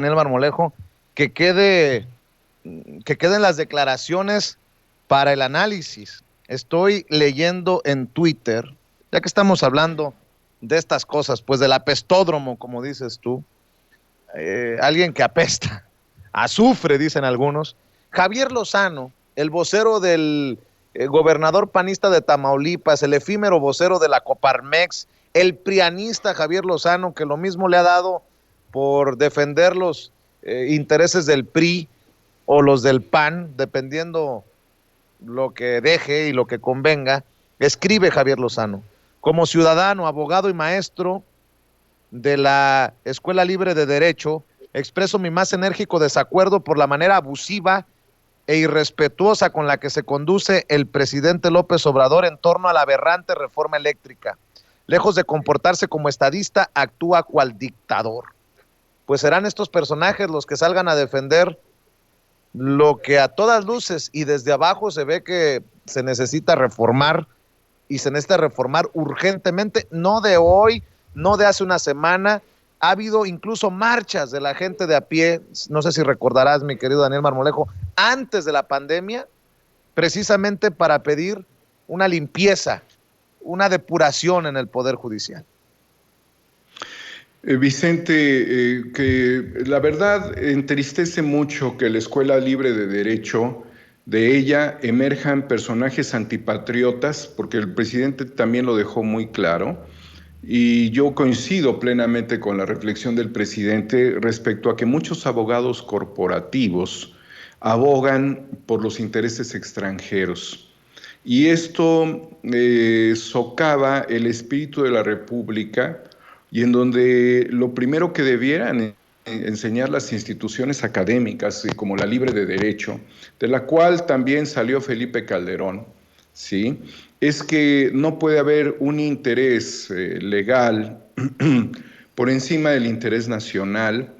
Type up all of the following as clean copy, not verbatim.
Daniel Marmolejo, que quede, que queden las declaraciones para el análisis. Estoy leyendo en Twitter, ya que estamos hablando de estas cosas, pues del apestódromo, como dices tú, alguien que apesta, azufre, dicen algunos. Javier Lozano, el vocero del gobernador panista de Tamaulipas, el efímero vocero de la Coparmex, el prianista Javier Lozano, que lo mismo le ha dado por defender los intereses del PRI o los del PAN, dependiendo lo que deje y lo que convenga, escribe Javier Lozano. Como ciudadano, abogado y maestro de la Escuela Libre de Derecho, expreso mi más enérgico desacuerdo por la manera abusiva e irrespetuosa con la que se conduce el presidente López Obrador en torno a la aberrante reforma eléctrica. Lejos de comportarse como estadista, actúa cual dictador. Pues serán estos personajes los que salgan a defender lo que a todas luces y desde abajo se ve que se necesita reformar y se necesita reformar urgentemente, no de hoy, no de hace una semana. Ha habido incluso marchas de la gente de a pie, no sé si recordarás, mi querido Daniel Marmolejo, antes de la pandemia, precisamente para pedir una limpieza, una depuración en el Poder Judicial. Vicente, que la verdad entristece mucho que la Escuela Libre de Derecho, de ella emerjan personajes antipatriotas, porque el presidente también lo dejó muy claro, y yo coincido plenamente con la reflexión del presidente respecto a que muchos abogados corporativos abogan por los intereses extranjeros. Y esto socava el espíritu de la República, y en donde lo primero que debieran enseñar las instituciones académicas, como la Libre de Derecho, de la cual también salió Felipe Calderón, ¿sí?, es que no puede haber un interés legal por encima del interés nacional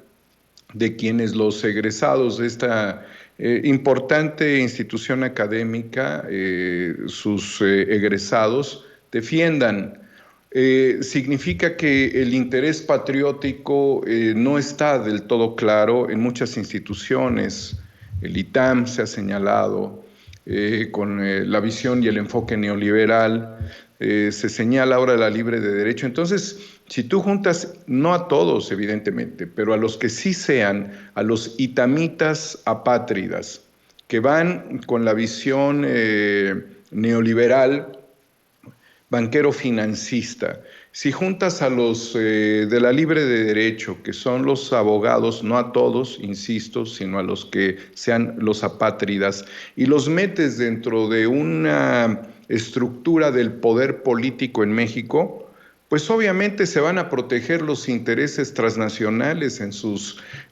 de quienes los egresados de esta importante institución académica, sus egresados, defiendan. Significa que el interés patriótico no está del todo claro en muchas instituciones. El ITAM se ha señalado con la visión y el enfoque neoliberal, se señala ahora la libre de derecho. Entonces, si tú juntas, no a todos evidentemente, pero a los que sí sean, a los itamitas apátridas, que van con la visión neoliberal, banquero financista, si juntas a los de la libre de derecho, que son los abogados, no a todos, insisto, sino a los que sean los apátridas, y los metes dentro de una estructura del poder político en México, pues obviamente se van a proteger los intereses transnacionales en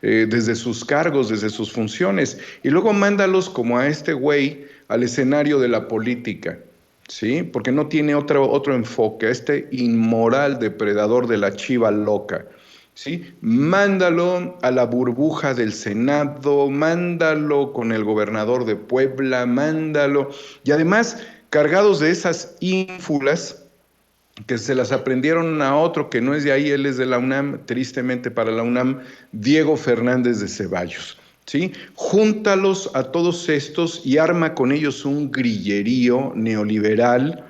desde sus cargos, desde sus funciones, y luego mándalos como a este güey al escenario de la política, ¿sí? Porque no tiene otro enfoque, a este inmoral depredador de la chiva loca, ¿sí? Mándalo a la burbuja del Senado, mándalo con el gobernador de Puebla, mándalo, y además cargados de esas ínfulas que se las aprendieron a otro que no es de ahí, él es de la UNAM, tristemente para la UNAM, Diego Fernández de Ceballos, ¿sí? Júntalos a todos estos y arma con ellos un grillerío neoliberal,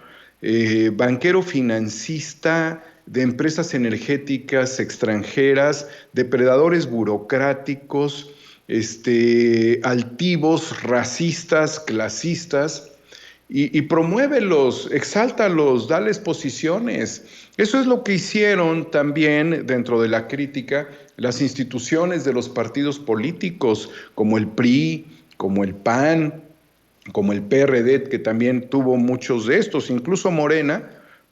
banquero financista, de empresas energéticas extranjeras, depredadores burocráticos, altivos, racistas, clasistas, y promuévelos, exáltalos, dales posiciones. Eso es lo que hicieron también dentro de la crítica las instituciones de los partidos políticos, como el PRI, como el PAN, como el PRD, que también tuvo muchos de estos, incluso Morena,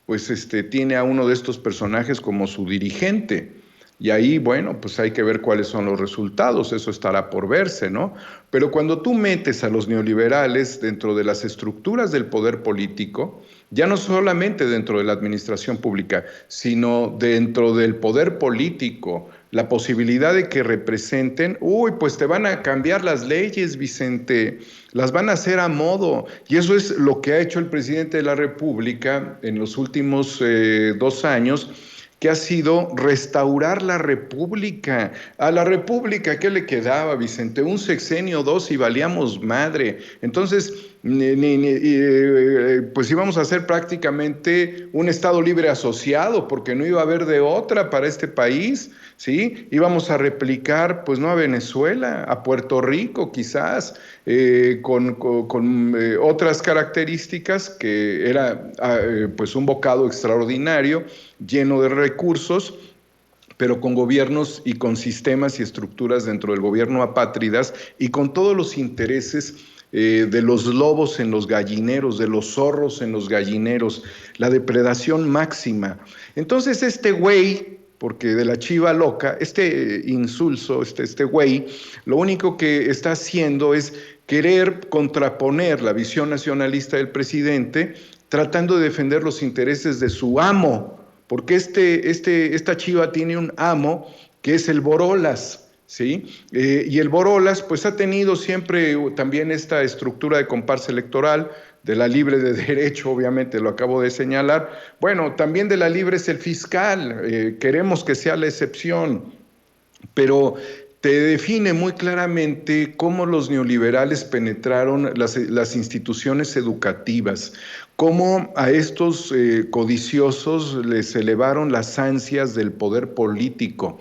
pues tiene a uno de estos personajes como su dirigente. Y ahí, bueno, pues hay que ver cuáles son los resultados, eso estará por verse, ¿no? Pero cuando tú metes a los neoliberales dentro de las estructuras del poder político, ya no solamente dentro de la administración pública, sino dentro del poder político, la posibilidad de que representen, pues te van a cambiar las leyes, Vicente, las van a hacer a modo. Y eso es lo que ha hecho el presidente de la República en los últimos 2 años, que ha sido restaurar la República. A la República, ¿qué le quedaba, Vicente? Un sexenio, dos y valíamos madre. Entonces, pues íbamos a ser prácticamente un Estado libre asociado, porque no iba a haber de otra para este país, ¿sí? Íbamos a replicar, pues no a Venezuela, a Puerto Rico quizás, con otras características, que era pues un bocado extraordinario, lleno de recursos, pero con gobiernos y con sistemas y estructuras dentro del gobierno apátridas y con todos los intereses de los lobos en los gallineros, de los zorros en los gallineros, la depredación máxima. Entonces este güey, porque de la chiva loca, este insulso, este güey, lo único que está haciendo es querer contraponer la visión nacionalista del presidente, tratando de defender los intereses de su amo, porque esta chiva tiene un amo que es el Borolas, ¿sí? Y el Borolas pues ha tenido siempre también esta estructura de comparsa electoral, de la libre de derecho, obviamente lo acabo de señalar. Bueno, también de la libre es el fiscal, queremos que sea la excepción, pero te define muy claramente cómo los neoliberales penetraron las instituciones educativas, cómo a estos codiciosos les elevaron las ansias del poder político,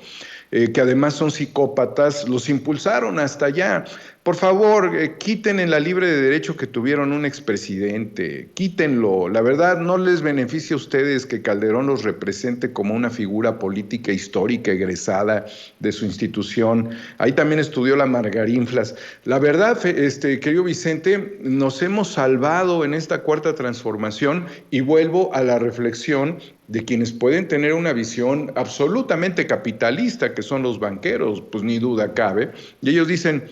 que además son psicópatas, los impulsaron hasta allá. Por favor, quiten en la libre de derecho que tuvieron un expresidente, quítenlo. La verdad, no les beneficia a ustedes que Calderón los represente como una figura política histórica egresada de su institución. Ahí también estudió la Margarinflas. La verdad, querido Vicente, nos hemos salvado en esta cuarta transformación y vuelvo a la reflexión de quienes pueden tener una visión absolutamente capitalista, que son los banqueros, pues ni duda cabe, y ellos dicen: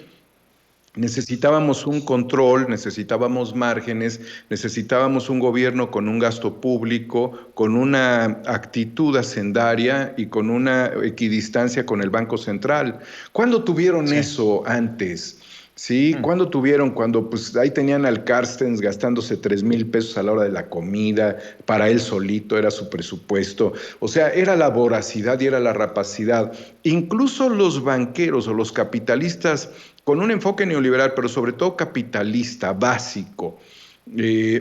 necesitábamos un control, necesitábamos márgenes, necesitábamos un gobierno con un gasto público, con una actitud hacendaria y con una equidistancia con el Banco Central. ¿Cuándo tuvieron eso antes? ¿Sí? ¿Cuándo tuvieron? Cuando pues ahí tenían al Carstens gastándose 3,000 pesos a la hora de la comida, para él solito, era su presupuesto. O sea, era la voracidad y era la rapacidad. Incluso los banqueros o los capitalistas con un enfoque neoliberal, pero sobre todo capitalista, básico,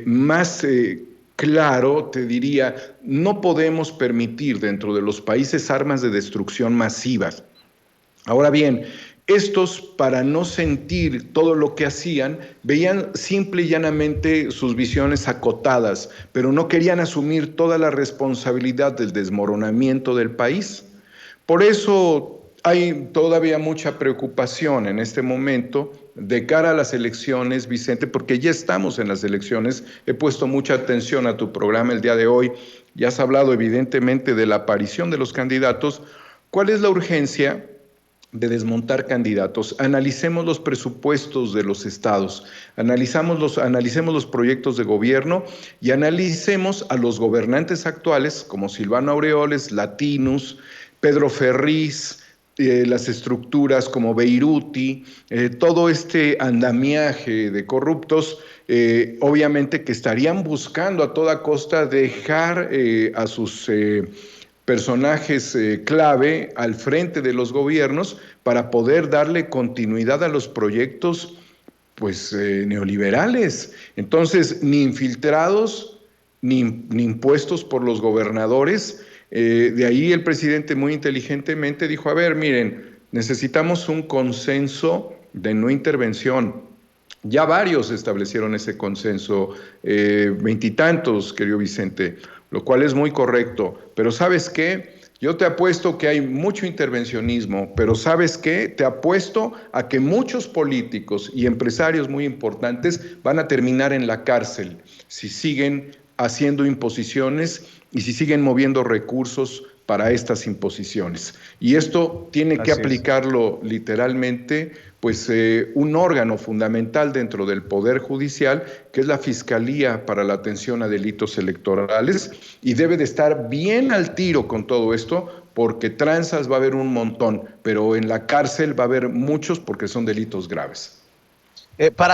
más claro, te diría, no podemos permitir dentro de los países armas de destrucción masivas. Ahora bien, estos, para no sentir todo lo que hacían, veían simple y llanamente sus visiones acotadas, pero no querían asumir toda la responsabilidad del desmoronamiento del país. Por eso hay todavía mucha preocupación en este momento de cara a las elecciones, Vicente, porque ya estamos en las elecciones. He puesto mucha atención a tu programa el día de hoy y has hablado evidentemente de la aparición de los candidatos. ¿Cuál es la urgencia de desmontar candidatos? Analicemos los presupuestos de los estados, analicemos los proyectos de gobierno y analicemos a los gobernantes actuales como Silvano Aureoles, Latinus, Pedro Ferriz, las estructuras como Beiruti, todo este andamiaje de corruptos, obviamente que estarían buscando a toda costa dejar a sus personajes clave al frente de los gobiernos para poder darle continuidad a los proyectos pues neoliberales. Entonces, ni infiltrados, ni impuestos por los gobernadores. De ahí el presidente muy inteligentemente dijo: a ver, miren, necesitamos un consenso de no intervención. Ya varios establecieron ese consenso, 20 querido Vicente, lo cual es muy correcto. Pero ¿sabes qué? Yo te apuesto que hay mucho intervencionismo, pero ¿sabes qué? Te apuesto a que muchos políticos y empresarios muy importantes van a terminar en la cárcel si siguen haciendo imposiciones y si siguen moviendo recursos para estas imposiciones. Y esto tiene que aplicarlo literalmente, pues un órgano fundamental dentro del Poder Judicial, que es la Fiscalía para la Atención a Delitos Electorales, y debe de estar bien al tiro con todo esto, porque tranzas va a haber un montón, pero en la cárcel va a haber muchos porque son delitos graves. Para